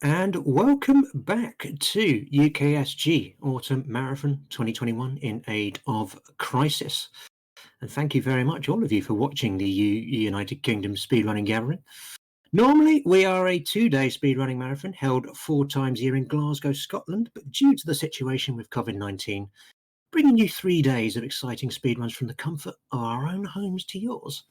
and welcome back to UKSG Autumn Marathon 2021 in aid of crisis. And thank you very much, all of you, for watching the United Kingdom Speedrunning Gathering. Normally, we are a 2-day speedrunning marathon held 4 times a year in Glasgow, Scotland, but due to the situation with COVID-19, bringing you 3 days of exciting speedruns from the comfort of our own homes to yours.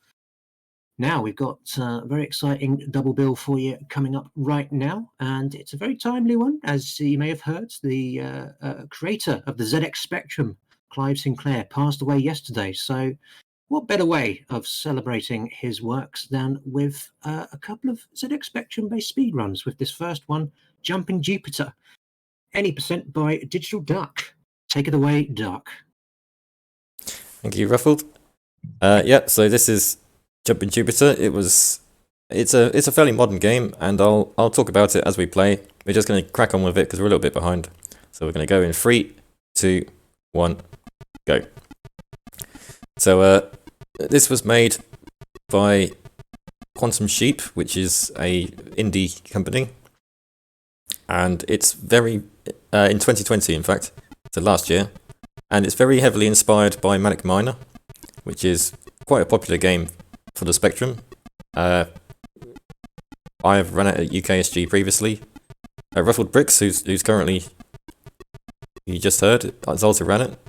Now we've got a very exciting double bill for you coming up right now, and it's a very timely one, as you may have heard. The creator of the ZX Spectrum, Clive Sinclair, passed away yesterday. So what better way of celebrating his works than with a couple of ZX Spectrum-based speedruns, with this first one, Jumpin Jupiter, any percent by DigitalDuck. Take it away, Duck. Thank you, Ruffled. So this is Jumpin Jupiter. It's a fairly modern game, and I'll talk about it as we play. We're just going to crack on with it because we're a little bit behind. So we're going to go in 3, 2, 1, go. So this was made by Quantum Sheep, which is a indie company, and it's very in 2020, in fact, so last year, and it's very heavily inspired by Manic Miner, which is quite a popular game for the Spectrum. I have run it at UKSG previously. Ruffled Bricks, who's currently, you just heard, has also ran it,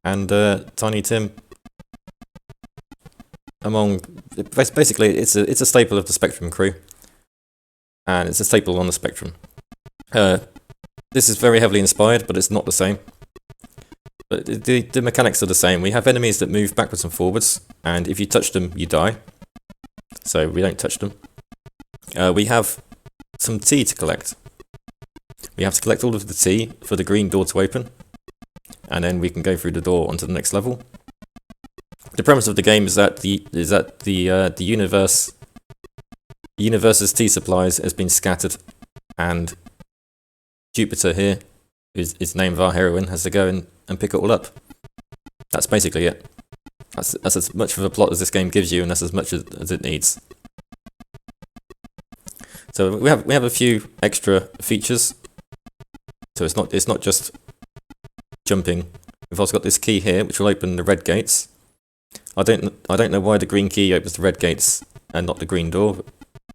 and Tiny Tim. Basically, it's a staple of the Spectrum crew, and it's a staple on the Spectrum. This is very heavily inspired, but it's not the same. But the mechanics are the same. We have enemies that move backwards and forwards, and if you touch them, you die. So we don't touch them. We have some tea to collect. We have to collect all of the tea for the green door to open, and then we can go through the door onto the next level. The premise of the game is that the universe's tea supplies has been scattered, and Jupiter here, who's the name of our heroine, has to go and pick it all up. That's basically it. That's as much of a plot as this game gives you, and that's as much as it needs. So we have a few extra features. So it's not just jumping. We've also got this key here, which will open the red gates. I don't know why the green key opens the red gates and not the green door.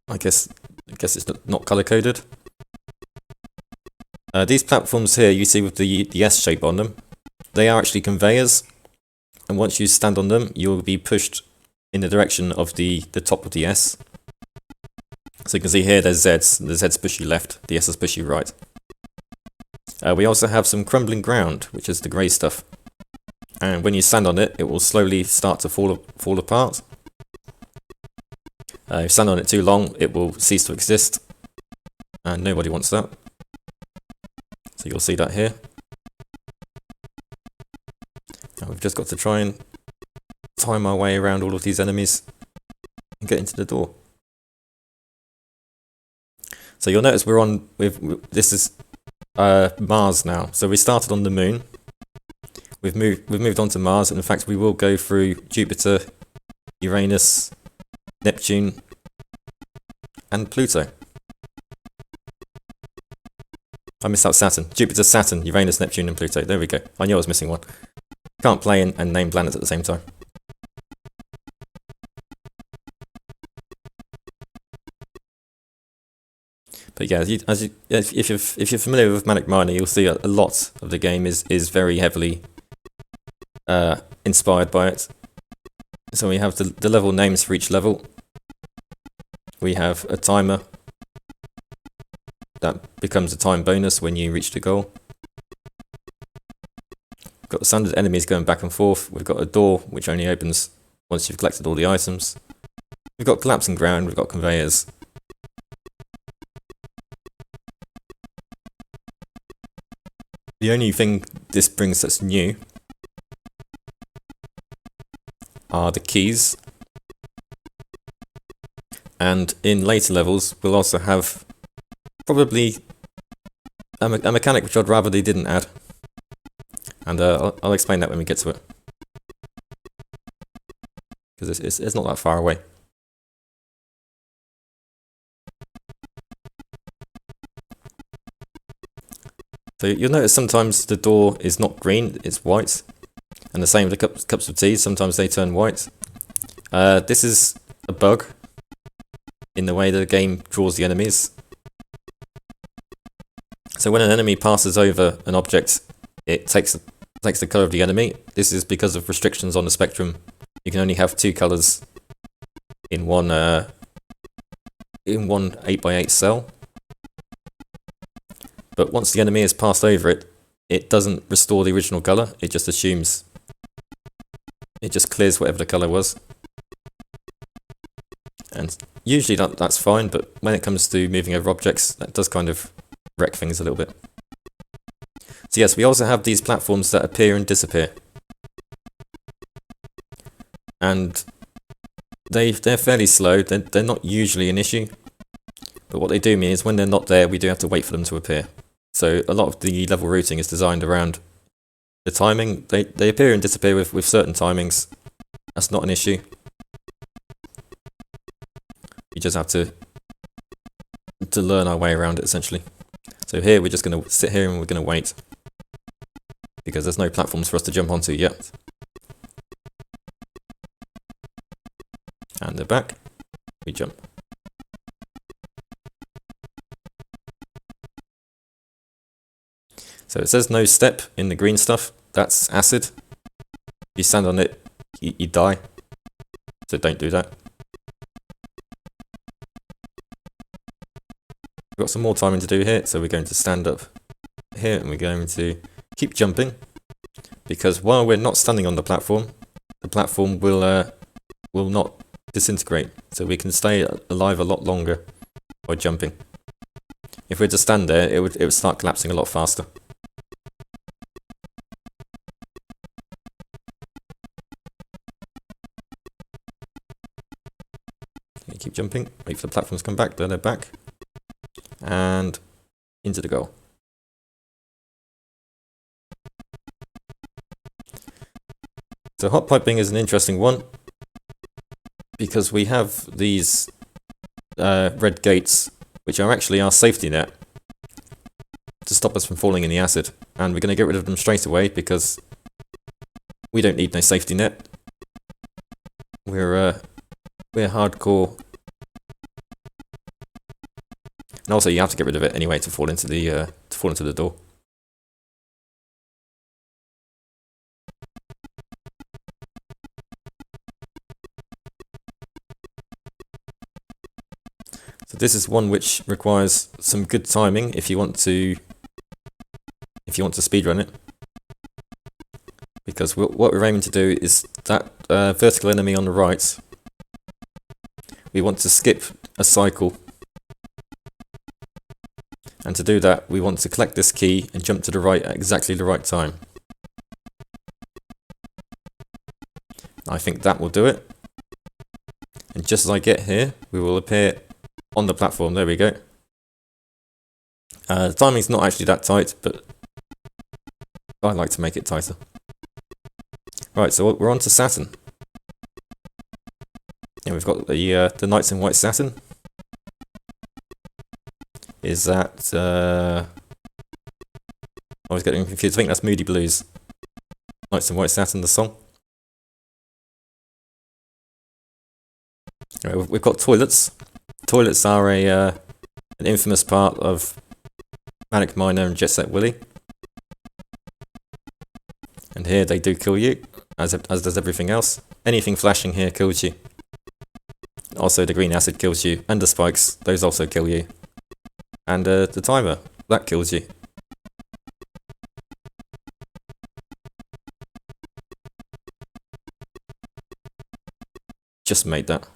I guess it's not color coded. These platforms here you see with the S shape on them, they are actually conveyors, and once you stand on them, you'll be pushed in the direction of the top of the S. So you can see here there's Zs. The Zs push you left, the S's push you right. We also have some crumbling ground, which is the grey stuff. And when you stand on it, it will slowly start to fall apart. If you stand on it too long, it will cease to exist. And nobody wants that. So you'll see that here. Now we've just got to try and time our way around all of these enemies and get into the door. So you'll notice this is Mars now. So we started on the moon. We've moved on to Mars, and in fact we will go through Jupiter, Uranus, Neptune, and Pluto. I missed out Saturn. Jupiter, Saturn, Uranus, Neptune, and Pluto. There we go. I knew I was missing one. Can't play and name planets at the same time. But yeah, if you're familiar with Manic Miner, you'll see a lot of the game is very heavily inspired by it. So we have the level names for each level. We have a timer that becomes a time bonus when you reach the goal. We've got the standard enemies going back and forth. We've got a door which only opens once you've collected all the items. We've got collapsing ground. We've got conveyors. The only thing this brings that's new are the keys. And in later levels, we'll also have probably a mechanic which I'd rather they didn't add. And I'll explain that when we get to it. Because it's not that far away. So you'll notice sometimes the door is not green, it's white. And the same with the cups of tea, sometimes they turn white. This is a bug in the way the game draws the enemies. So when an enemy passes over an object, it takes the colour of the enemy. This is because of restrictions on the spectrum. You can only have 2 colours in one 8x8 cell. But once the enemy has passed over it, it doesn't restore the original colour. It just assumes, it just clears whatever the colour was. And usually that's fine, but when it comes to moving over objects, that does kind of wreck things a little bit. So yes, we also have these platforms that appear and disappear. And they're fairly slow, they're not usually an issue. But what they do mean is when they're not there, we do have to wait for them to appear. So a lot of the level routing is designed around the timing. They appear and disappear with certain timings. That's not an issue. You just have to learn our way around it, essentially. So here we're just going to sit here and we're going to wait, because there's no platforms for us to jump onto yet. And they're back. We jump. So it says no step in the green stuff. That's acid. If you stand on it, you die. So don't do that. We've got some more timing to do here, so we're going to stand up here and we're going to keep jumping, because while we're not standing on the platform will not disintegrate, so we can stay alive a lot longer by jumping. If we were to stand there, it would start collapsing a lot faster. Okay, keep jumping, wait for the platforms to come back, there they're back, and into the goal. So hot piping is an interesting one, because we have these red gates, which are actually our safety net to stop us from falling in the acid, and we're going to get rid of them straight away because we don't need no safety net. We're hardcore, and also you have to get rid of it anyway to fall into the door. So this is one which requires some good timing if you want to speedrun it, because what we're aiming to do is that vertical enemy on the right. We want to skip a cycle, and to do that we want to collect this key and jump to the right at exactly the right time. I think that will do it, and just as I get here we will appear on the platform. There we go. The timing's not actually that tight, but I like to make it tighter. Right, so we're on to Saturn. And we've got the Knights in White Saturn. Is that... I was getting confused. I think that's Moody Blues. Knights in White Saturn, the song. Right, we've got toilets. Toilets are an infamous part of Manic Miner and Jet Set Willy. And here they do kill you, as does everything else. Anything flashing here kills you. Also the green acid kills you, and the spikes, those also kill you. And the timer, that kills you. Just made that.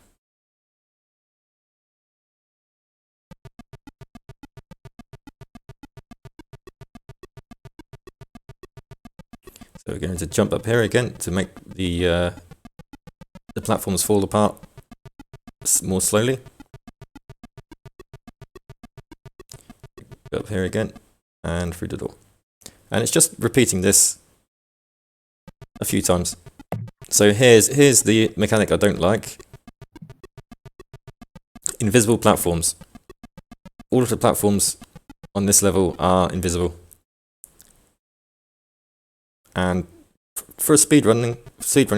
So we're going to jump up here again to make the platforms fall apart more slowly. Go up here again and through the door. And it's just repeating this a few times. So here's the mechanic I don't like. Invisible platforms. All of the platforms on this level are invisible. and for a speedrunning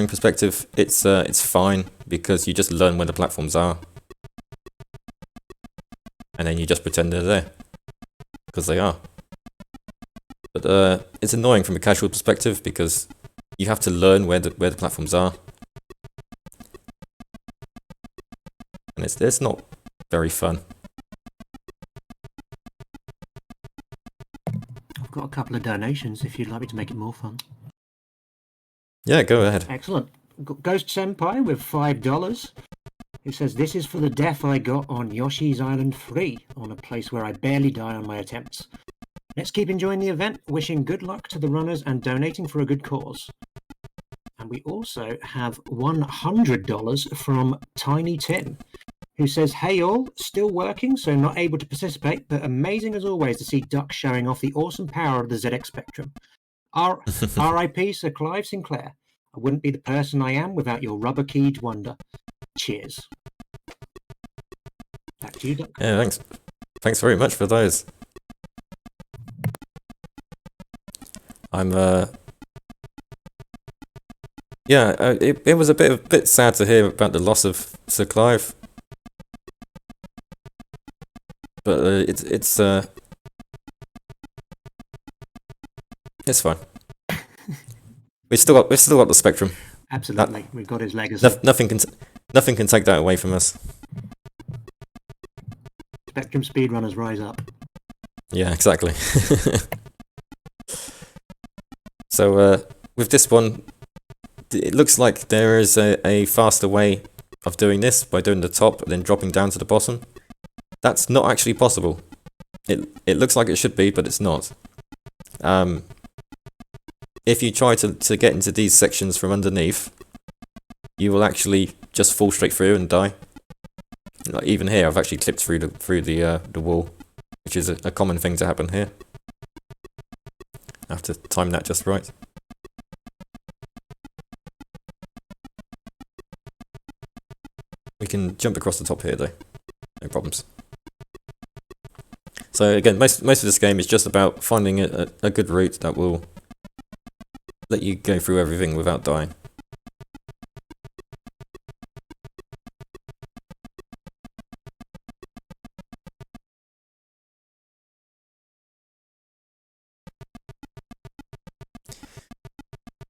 perspective, it's fine because you just learn where the platforms are, and then you just pretend they're there because they are. But it's annoying from a casual perspective because you have to learn where the platforms are, and it's not very fun. I've got a couple of donations if you'd like me to make it more fun. Yeah, go ahead. Excellent. Ghost Senpai with $5, who says, "This is for the death I got on Yoshi's Island 3, on a place where I barely die on my attempts. Let's keep enjoying the event, wishing good luck to the runners and donating for a good cause." And we also have $100 from Tiny Tim, who says, "Hey all, still working, so not able to participate, but amazing as always to see Duck showing off the awesome power of the ZX Spectrum. R.I.P. Sir Clive Sinclair. I wouldn't be the person I am without your rubber-keyed wonder. Cheers." Back to you, Duck. Yeah, thanks. Thanks very much for those. It was a bit sad to hear about the loss of Sir Clive, but it's fine. We've still got the Spectrum. Absolutely, we've got his legacy. Nothing can take that away from us. Spectrum speedrunners rise up. Yeah, exactly. So with this one, it looks like there is a faster way of doing this by doing the top and then dropping down to the bottom. That's not actually possible. It looks like it should be, but it's not. If you try to get into these sections from underneath, you will actually just fall straight through and die. Like even here, I've actually clipped through the wall, which is a common thing to happen here. I have to time that just right. We can jump across the top here though, no problems. So again, most of this game is just about finding a good route that will let you go through everything without dying.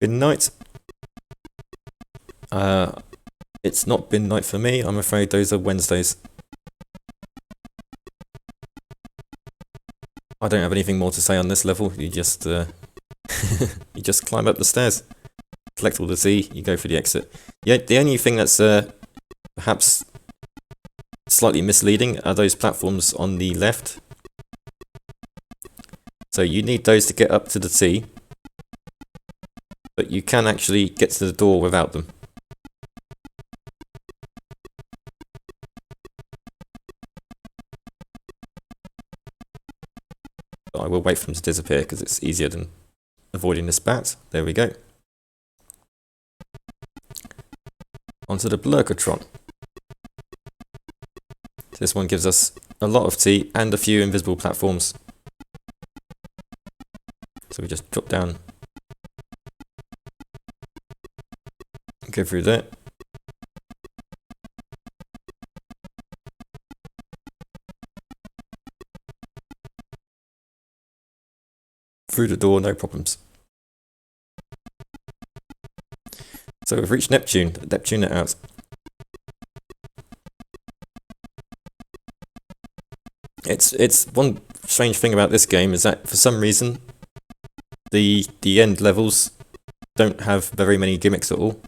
Midnight. It's not midnight for me. I'm afraid those are Wednesdays. I don't have anything more to say on this level. You just you just climb up the stairs, collect all the tea, you go for the exit. Yeah, the only thing that's perhaps slightly misleading are those platforms on the left. So you need those to get up to the T, but you can actually get to the door without them. But I will wait for them to disappear because it's easier than avoiding this bat. There we go. Onto the Blurkatron. This one gives us a lot of tea and a few invisible platforms. So we just drop down, go through there. Through the door, no problems. So we've reached Neptune it out. It's one strange thing about this game is that for some reason the end levels don't have very many gimmicks at all.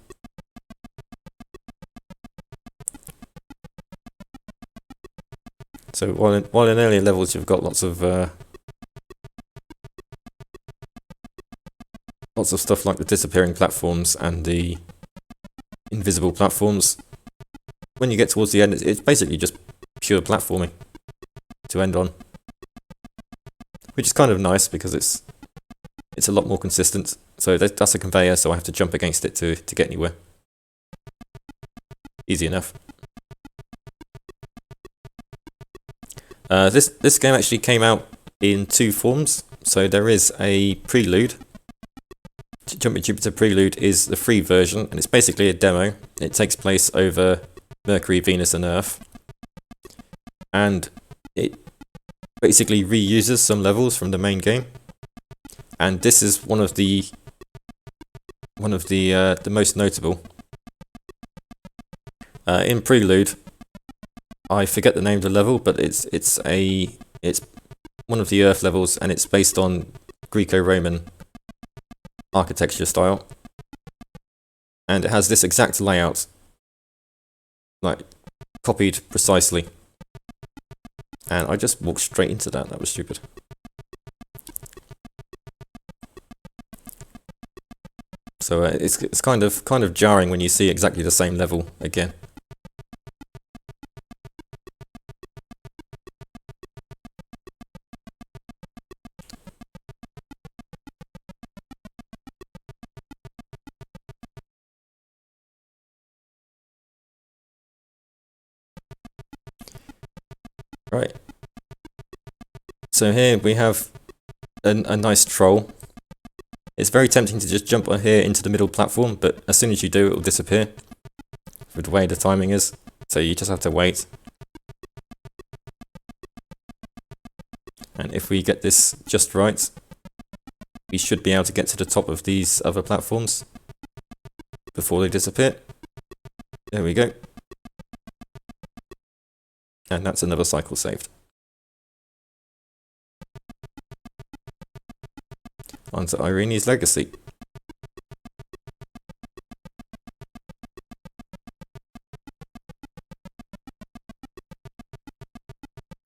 So while in earlier levels you've got lots of stuff like the disappearing platforms and the invisible platforms, when you get towards the end it's basically just pure platforming to end on, which is kind of nice because it's a lot more consistent. So that's a conveyor, so I have to jump against it to get anywhere. Easy enough. This game actually came out in two forms. So there is a prelude Jumpin Jupiter Prelude is the free version, and it's basically a demo. It takes place over Mercury, Venus, and Earth, and it basically reuses some levels from the main game. And this is one of the most notable. In Prelude, I forget the name of the level, but it's one of the Earth levels, and it's based on Greco-Roman architecture style, and it has this exact layout, like copied precisely. And I just walked straight into that. That was stupid. So it's kind of jarring when you see exactly the same level again. Right. So here we have a nice troll. It's very tempting to just jump on here into the middle platform, but as soon as you do, it will disappear with the way the timing is. So you just have to wait. And if we get this just right, we should be able to get to the top of these other platforms before they disappear. There we go. And that's another cycle saved. On to Irene's Legacy.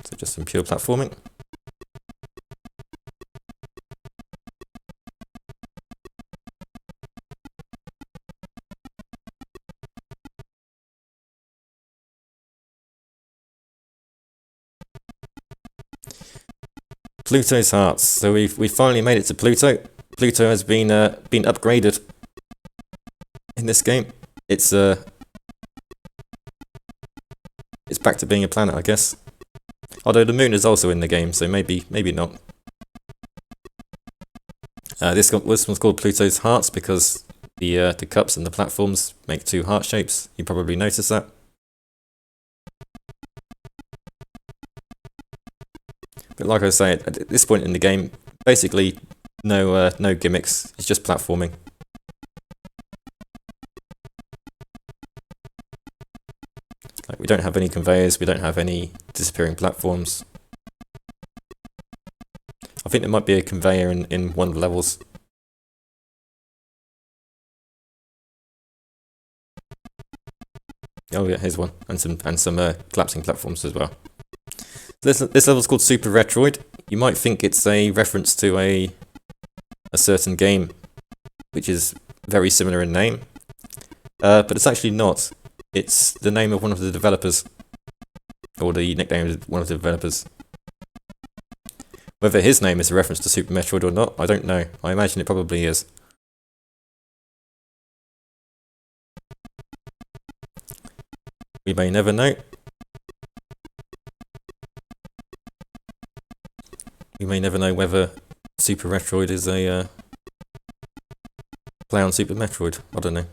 So just some pure platforming. Pluto's Hearts. So we finally made it to Pluto. Pluto has been upgraded in this game. It's back to being a planet, I guess. Although the moon is also in the game, so maybe not. This one's called Pluto's Hearts because the cups and the platforms make two heart shapes. You probably noticed that. But like I say, at this point in the game, basically no gimmicks. It's just platforming. Like, we don't have any conveyors. We don't have any disappearing platforms. I think there might be a conveyor in one of the levels. Oh yeah, here's one, and some collapsing platforms as well. This level's called Super Retroid. You might think it's a reference to a certain game, which is very similar in name, but it's actually not. It's the name of one of the developers, or the nickname of one of the developers. Whether his name is a reference to Super Metroid or not, I don't know. I imagine it probably is. We may never know. We may never know whether Super Retroid is a play on Super Metroid. I don't know.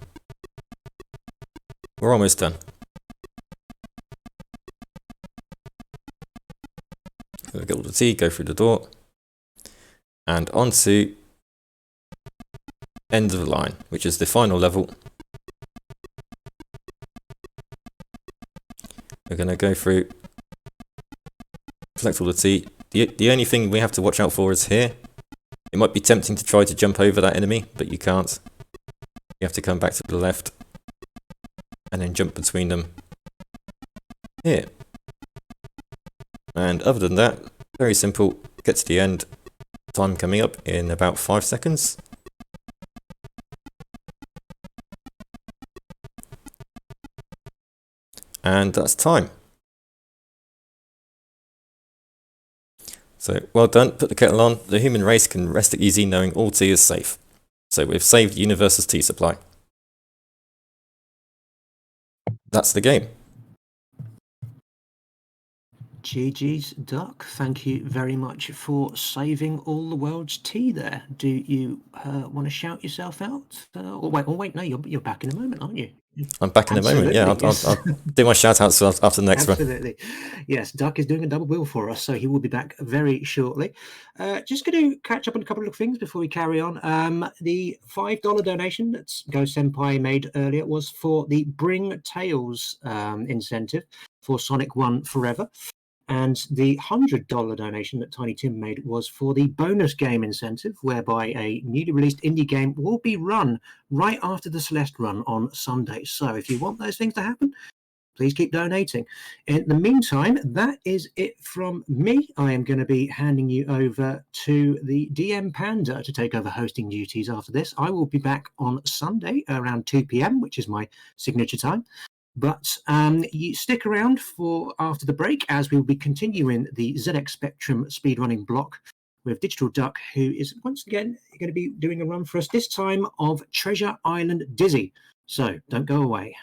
We're almost done. We'll get all the tea, go through the door, and on to End of the Line, which is the final level. We're going to go through, collect all the tea. The only thing we have to watch out for is here. It might be tempting to try to jump over that enemy, but you can't. You have to come back to the left and then jump between them here. And other than that, very simple. Get to the end. Time coming up in about 5 seconds. And that's time. So, well done, put the kettle on. The human race can rest easy knowing all tea is safe. So we've saved the universe's tea supply. That's the game. GG's Duck, thank you very much for saving all the world's tea there. Do you want to shout yourself out? Wait, no, you're back in a moment, aren't you? I'm back in a moment. Yeah, I'll do my shout outs after the next one. Absolutely. Yes, Duck is doing a double bill for us, so he will be back very shortly. Just going to catch up on a couple of things before we carry on. The $5 donation that Go Senpai made earlier was for the Bring Tales incentive for Sonic 1 Forever. And the $100 donation that Tiny Tim made was for the bonus game incentive, whereby a newly released indie game will be run right after the Celeste run on Sunday. So if you want those things to happen, please keep donating. In the meantime, that is it from me. I am going to be handing you over to the DM Panda to take over hosting duties after this. I will be back on Sunday around 2 p.m., which is my signature time. But you stick around for after the break, as we will be continuing the ZX Spectrum speedrunning block with DigitalDuck, who is once again going to be doing a run for us, this time of Treasure Island Dizzy. So don't go away.